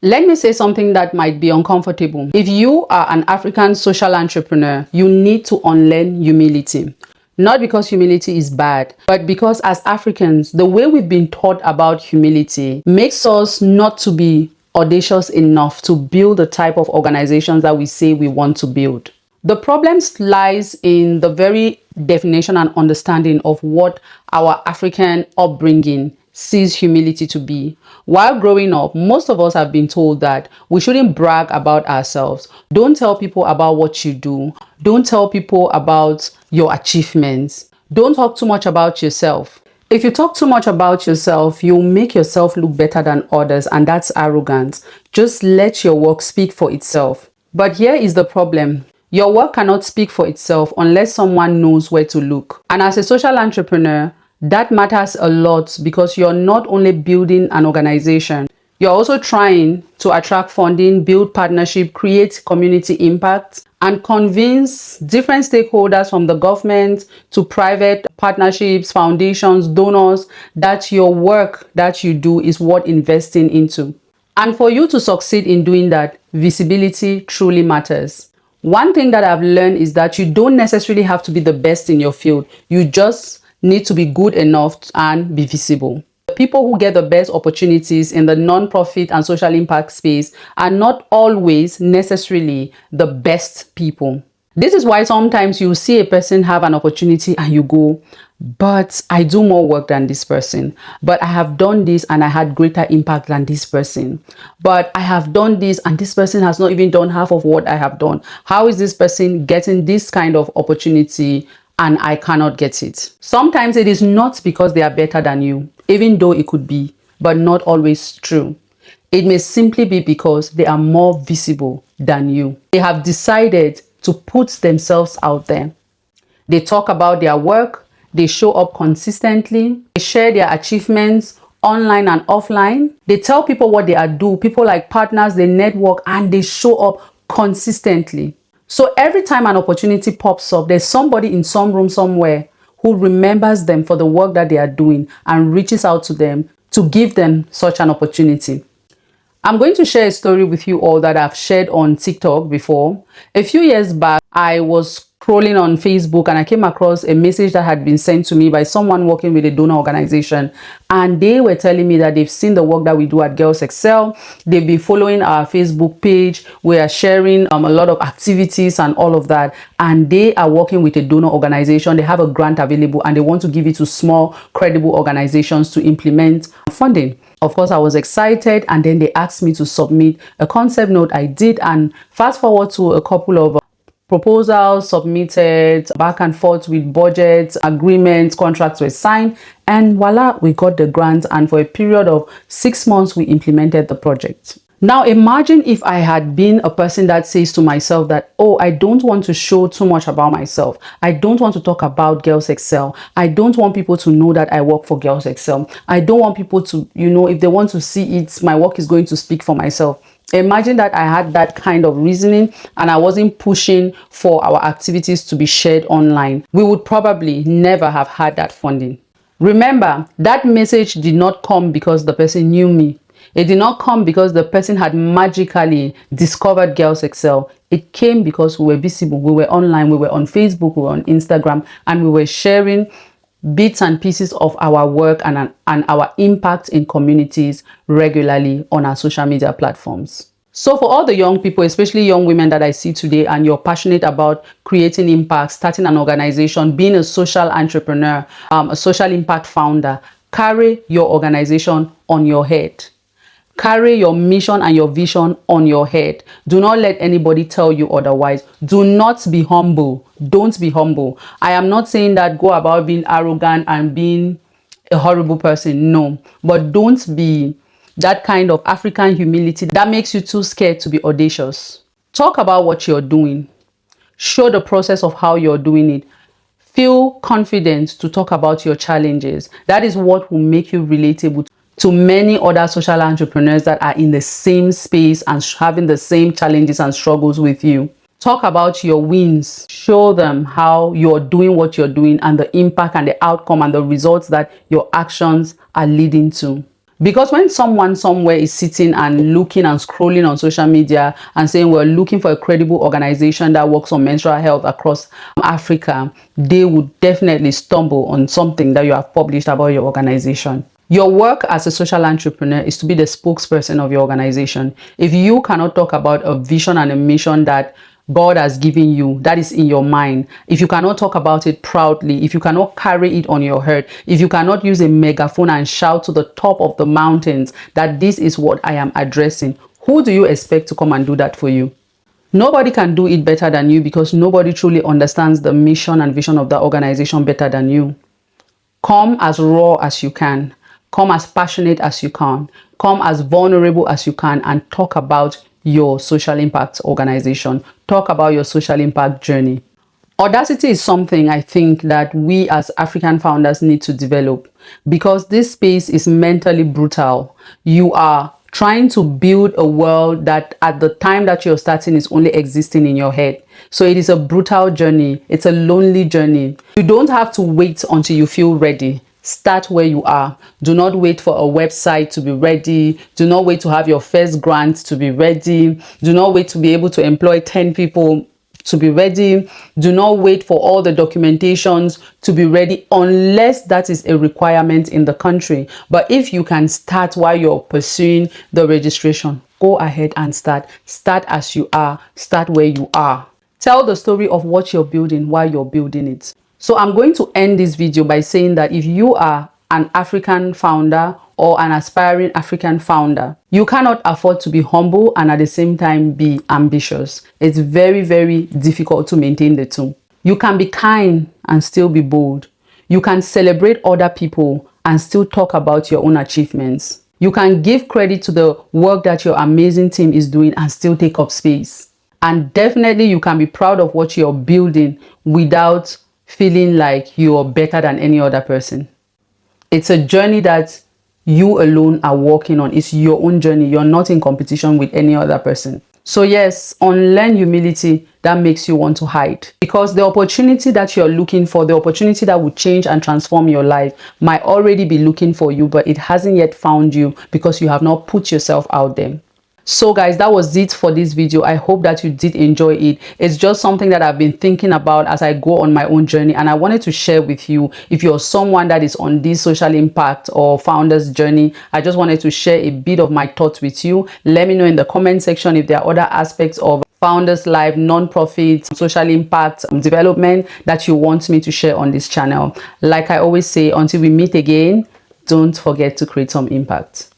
Let me say something that might be uncomfortable. If you are an African social entrepreneur, you need to unlearn humility. Not because humility is bad, but because as Africans, the way we've been taught about humility makes us not to be audacious enough to build the type of organizations that we say we want to build. The problem lies in the very definition and understanding of what our African upbringing sees humility to be. While growing up, most of us have been told that we shouldn't brag about ourselves. Don't tell people about what you do. Don't tell people about your achievements. Don't talk too much about yourself. If you talk too much about yourself, you'll make yourself look better than others, and that's arrogance. Just let your work speak for itself. But here is the problem. Your work cannot speak for itself unless someone knows where to look. And as a social entrepreneur, that matters a lot because you're not only building an organization, you're also trying to attract funding, build partnership, create community impact, and convince different stakeholders from the government to private partnerships, foundations, donors, that your work that you do is worth investing into. And for you to succeed in doing that, visibility truly matters. One thing that I've learned is that you don't necessarily have to be the best in your field. You just need to be good enough and be visible. The people who get the best opportunities in the non-profit and social impact space are not always necessarily the best people. This is why sometimes you see a person have an opportunity and you go, but I do more work than this person. But I have done this and I had greater impact than this person. But I have done this and this person has not even done half of what I have done. How is this person getting this kind of opportunity and I cannot get it? Sometimes it is not because they are better than you, even though it could be, but not always true. It may simply be because they are more visible than you. They have decided to put themselves out there. They talk about their work, they show up consistently, they share their achievements online and offline. They tell people what they are doing, people like partners, they network, and they show up consistently. So every time an opportunity pops up, there's somebody in some room somewhere who remembers them for the work that they are doing and reaches out to them to give them such an opportunity. I'm going to share a story with you all that I've shared on TikTok before. A few years back, I was scrolling on Facebook and I came across a message that had been sent to me by someone working with a donor organization. And they were telling me that they've seen the work that we do at Girls Excel. They've been following our Facebook page. We are sharing a lot of activities and all of that. And they are working with a donor organization. They have a grant available and they want to give it to small, credible organizations to implement funding. Of course, I was excited, and then they asked me to submit a concept note. I did, and fast forward to a couple of proposals submitted, back and forth with budgets, agreements, contracts were signed, and voila, we got the grant. And for a period of 6 months, we implemented the project. Now imagine if I had been a person that says to myself that, oh, I don't want to show too much about myself. I don't want to talk about Girls Excel. I don't want people to know that I work for Girls Excel. I don't want people to, if they want to see it, my work is going to speak for myself. Imagine that I had that kind of reasoning and I wasn't pushing for our activities to be shared online. We would probably never have had that funding. Remember, that message did not come because the person knew me. It did not come because the person had magically discovered Girls Excel. It came because we were visible, we were online, we were on Facebook, we were on Instagram, and we were sharing bits and pieces of our work and our impact in communities regularly on our social media platforms. So for all the young people, especially young women that I see today, and you're passionate about creating impact, starting an organization, being a social entrepreneur, a social impact founder, carry your organization on your head. Carry your mission and your vision on your head. Do not let anybody tell you otherwise. Do not be humble. Don't be humble. I am not saying that go about being arrogant and being a horrible person. No, but don't be that kind of African humility that makes you too scared to be audacious. Talk about what you're doing. Show the process of how you're doing it. Feel confident to talk about your challenges. That is what will make you relatable to many other social entrepreneurs that are in the same space and having the same challenges and struggles with you. Talk about your wins. Show them how you're doing what you're doing and the impact and the outcome and the results that your actions are leading to. Because when someone somewhere is sitting and looking and scrolling on social media and saying we're looking for a credible organization that works on menstrual health across Africa, they would definitely stumble on something that you have published about your organization. Your work as a social entrepreneur is to be the spokesperson of your organization. If you cannot talk about a vision and a mission that God has given you, that is in your mind, if you cannot talk about it proudly, if you cannot carry it on your heart, if you cannot use a megaphone and shout to the top of the mountains that this is what I am addressing, who do you expect to come and do that for you? Nobody can do it better than you, because nobody truly understands the mission and vision of that organization better than you. Come as raw as you can. Come as passionate as you can. Come as vulnerable as you can and talk about your social impact organization. Talk about your social impact journey. Audacity is something I think that we as African founders need to develop, because this space is mentally brutal. You are trying to build a world that at the time that you're starting is only existing in your head. So it is a brutal journey. It's a lonely journey. You don't have to wait until you feel ready. Start where you are. Do not wait for a website to be ready. Do not wait to have your first grant to be ready. Do not wait to be able to employ 10 people to be ready. Do not wait for all the documentations to be ready unless that is a requirement in the country. But if you can start while you're pursuing the registration, go ahead and start. Start as you are. Start where you are. Tell the story of what you're building while you're building it. So I'm going to end this video by saying that if you are an African founder or an aspiring African founder, you cannot afford to be humble and at the same time be ambitious. It's very, very difficult to maintain the two. You can be kind and still be bold. You can celebrate other people and still talk about your own achievements. You can give credit to the work that your amazing team is doing and still take up space. And definitely you can be proud of what you're building without feeling like you're better than any other person. It's a journey that you alone are working on. It's your own journey. You're not in competition with any other person. So yes, unlearn humility that makes you want to hide, because the opportunity that you're looking for, the opportunity that will change and transform your life, might already be looking for you, but it hasn't yet found you because you have not put yourself out there. So guys, that was it for this video. I hope that you did enjoy it. It's just something that I've been thinking about as I go on my own journey, and I wanted to share with you. If you're someone that is on this social impact or founders journey, I just wanted to share a bit of my thoughts with you. Let me know in the comment section if there are other aspects of founders life, non-profit, social impact development that you want me to share on this channel. Like I always say, until we meet again, don't forget to create some impact.